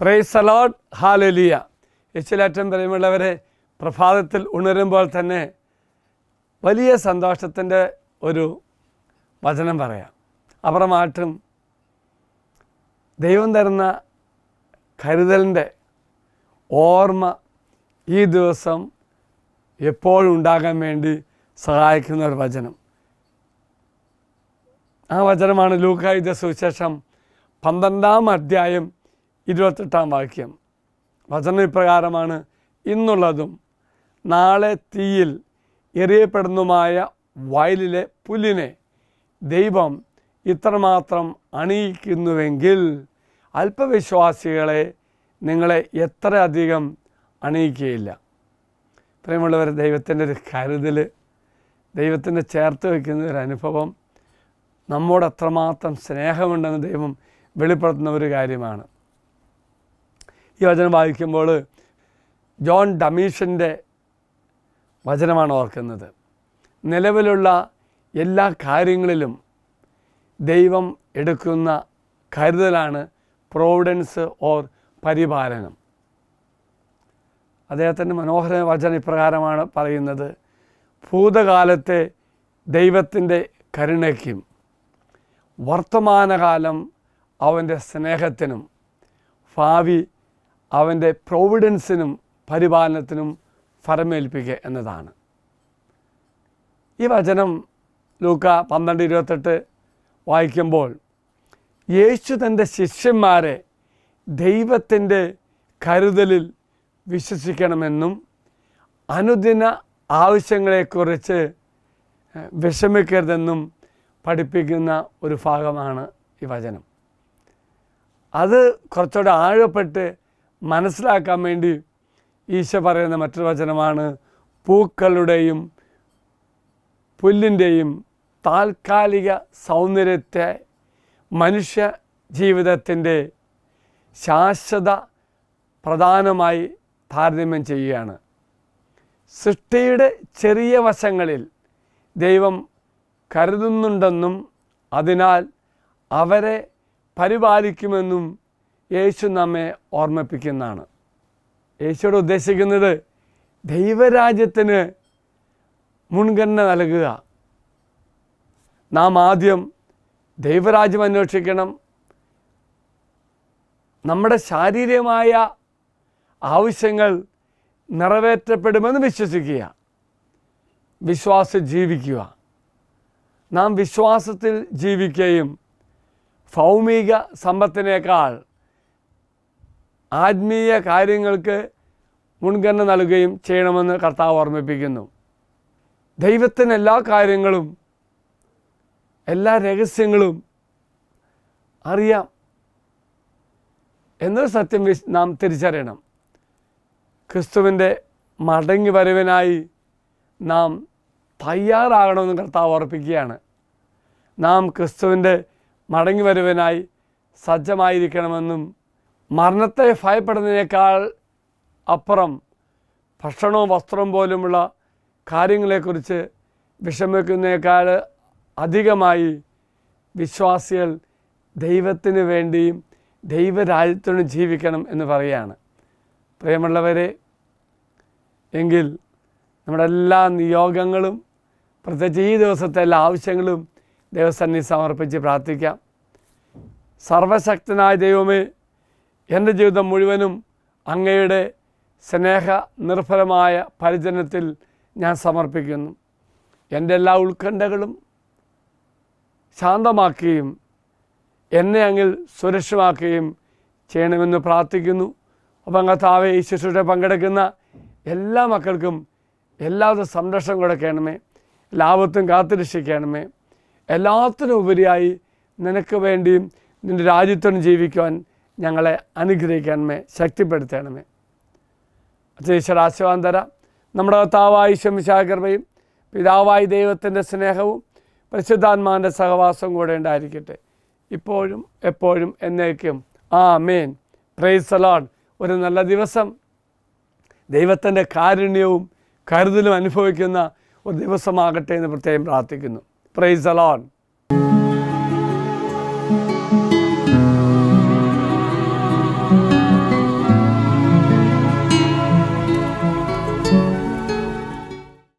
Price the lord, hallelujah. യേശുവിലേറ്റവും പ്രിയമുള്ളവരെ, പ്രഭാതത്തിൽ ഉണരുമ്പോൾ തന്നെ വലിയ സന്തോഷത്തിൻ്റെ ഒരു വചനം പറയാം. അപ്പുറമായിട്ടും ദൈവം തരുന്ന കരുതലിൻ്റെ ഓർമ്മ ഈ ദിവസം എപ്പോഴും ഉണ്ടാകാൻ വേണ്ടി സഹായിക്കുന്ന ഒരു വചനം. ആ വചനമാണ് ലൂക്കാ എഴുതിയ സുവിശേഷം 12-ാം അധ്യായം 28-ാം വാക്യം. വചനം ഇപ്രകാരമാണ്: ഇന്നുള്ളതും നാളെ തീയിൽ എറിയപ്പെടുന്നതുമായ വയലിലെ പുല്ലിനെ ദൈവം ഇത്രമാത്രം അണിയിക്കുന്നുവെങ്കിൽ അല്പവിശ്വാസികളെ നിങ്ങളെ എത്ര അധികം അണിയിക്കുകയില്ല. പ്രിയമുള്ളവർ, ദൈവത്തിൻ്റെ ഒരു കരുതൽ, ദൈവത്തിൻ്റെ ചേർത്ത് വയ്ക്കുന്ന ഒരു അനുഭവം, നമ്മോട് അത്രമാത്രം സ്നേഹമുണ്ടെന്ന് ദൈവം വെളിപ്പെടുത്തുന്ന ഒരു കാര്യമാണ്. ഈ വചനം വായിക്കുമ്പോൾ ജോൺ ഡമീഷൻ്റെ വചനമാണ് ഓർക്കുന്നത്. നിലവിലുള്ള എല്ലാ കാര്യങ്ങളിലും ദൈവം എടുക്കുന്ന കരുതലാണ് പ്രോവിഡൻസ് ഓർ പരിപാലനം. അദ്ദേഹത്തിൻ്റെ മനോഹര വചനം ഇപ്രകാരമാണ് പറയുന്നത്: ഭൂതകാലത്തെ ദൈവത്തിൻ്റെ കരുണയ്ക്കും വർത്തമാനകാലം അവൻ്റെ സ്നേഹത്തിനും ഭാവി അവൻ്റെ പ്രോവിഡൻസിനും പരിപാലനത്തിനും ഫലമേൽപ്പിക്കുക എന്നതാണ്. ഈ വചനം ലൂക്കാ 12:28 വായിക്കുമ്പോൾ യേശു തൻ്റെ ശിഷ്യന്മാരെ ദൈവത്തിൻ്റെ കരുതലിൽ വിശ്വസിക്കണമെന്നും അനുദിന ആവശ്യങ്ങളെക്കുറിച്ച് വിഷമിക്കരുതെന്നും പഠിപ്പിക്കുന്ന ഒരു ഭാഗമാണ് ഈ വചനം. അത് കുറച്ചുകൂടെ ആഴപ്പെട്ട് മനസ്സിലാക്കാൻ വേണ്ടി ഈശോ പറയുന്ന മറ്റൊരു വചനമാണ്: പൂക്കളുടെയും പുല്ലിൻ്റെയും താൽക്കാലിക സൗന്ദര്യത്തെ മനുഷ്യ ജീവിതത്തിൻ്റെ ശാശ്വത പ്രധാനമായി താരതമ്യം ചെയ്യുകയാണ്. സൃഷ്ടിയുടെ ചെറിയ വശങ്ങളിൽ ദൈവം കരുതുന്നുണ്ടെന്നും അതിനാൽ അവരെ പരിപാലിക്കുമെന്നും യേശു നമ്മെ ഓർമ്മിപ്പിക്കുന്നതാണ്. യേശുവോട് ഉദ്ദേശിക്കുന്നത് ദൈവരാജ്യത്തിന് മുൻഗണന നൽകുക. നാം ആദ്യം ദൈവരാജ്യം അന്വേഷിക്കണം. നമ്മുടെ ശാരീരികമായ ആവശ്യങ്ങൾ നിറവേറ്റപ്പെടുമെന്ന് വിശ്വസിക്കുക, വിശ്വാസം ജീവിക്കുക. നാം വിശ്വാസത്തിൽ ജീവിക്കുകയും ഭൗമിക സമ്പത്തിനേക്കാൾ ആത്മീയ കാര്യങ്ങൾക്ക് മുൻഗണന നൽകുകയും ചെയ്യണമെന്ന് കർത്താവ് ഓർമ്മിപ്പിക്കുന്നു. ദൈവത്തിന് എല്ലാ കാര്യങ്ങളും, എല്ലാ രഹസ്യങ്ങളും അറിയാം എന്നൊരു സത്യം നാം തിരിച്ചറിയണം. ക്രിസ്തുവിൻ്റെ മടങ്ങി വരവിനായി നാം തയ്യാറാകണമെന്ന് കർത്താവ് ഓർപ്പിക്കുകയാണ്. നാം ക്രിസ്തുവിൻ്റെ മടങ്ങി വരവിനായി സജ്ജമായിരിക്കണമെന്നും മരണത്തെ ഭയപ്പെടുന്നതിനേക്കാൾ അപ്പുറം ഭക്ഷണവും വസ്ത്രവും പോലുമുള്ള കാര്യങ്ങളെക്കുറിച്ച് വിഷമിക്കുന്നതിനേക്കാൾ അധികമായി വിശ്വാസികൾ ദൈവത്തിന് വേണ്ടിയും ദൈവരാജ്യത്തിനും ജീവിക്കണം എന്ന് പറയുകയാണ്. പ്രിയമുള്ളവരെ, എങ്കിൽ നമ്മുടെ എല്ലാ നിയോഗങ്ങളും, പ്രത്യേകിച്ച് ഈ ദിവസത്തെ എല്ലാ ആവശ്യങ്ങളും ദൈവസന്നിധി സമർപ്പിച്ച് പ്രാർത്ഥിക്കാം. സർവശക്തനായ ദൈവമേ, എൻ്റെ ജീവിതം മുഴുവനും അങ്ങയുടെ സ്നേഹ നിർഭരമായ പരിചരണത്തിൽ ഞാൻ സമർപ്പിക്കുന്നു. എൻ്റെ എല്ലാ ഉത്കണ്ഠകളും ശാന്തമാക്കുകയും എന്നെ അങ്ങിൽ സുരക്ഷിതമാക്കുകയും ചെയ്യണമെന്ന് പ്രാർത്ഥിക്കുന്നു. അപ്പം കർത്താവേ, ഈ ശുശ്രൂഷ പങ്കെടുക്കുന്ന എല്ലാ മക്കൾക്കും എല്ലാവിധ സംരക്ഷണം കൊടുക്കണമേ, ലാഭത്തും കാത്തുരക്ഷിക്കണമേ. എല്ലാത്തിനും ഉപരിയായി നിനക്ക് വേണ്ടിയും നിൻ്റെ രാജ്യത്തിനും ജീവിക്കുവാൻ ഞങ്ങളെ അനുഗ്രഹിക്കണമേ, ശക്തിപ്പെടുത്തണമേ. ഈശ്വര ആശീർവാദം തരാം. നമ്മുടെ കർത്താവായ ഈശോ മിശിഹായുടെ കൃപയും പിതാവായ ദൈവത്തിൻ്റെ സ്നേഹവും പരിശുദ്ധാത്മാവിൻ്റെ സഹവാസവും കൂടെ ഉണ്ടായിരിക്കട്ടെ, ഇപ്പോഴും എപ്പോഴും എന്നേക്കും. ആമേൻ. Praise the lord. ഒരു നല്ല ദിവസം, ദൈവത്തിൻ്റെ കാരുണ്യവും കരുതലും അനുഭവിക്കുന്ന ഒരു ദിവസമാകട്ടെ എന്ന് പ്രത്യേകം പ്രാർത്ഥിക്കുന്നു. Price the Lord.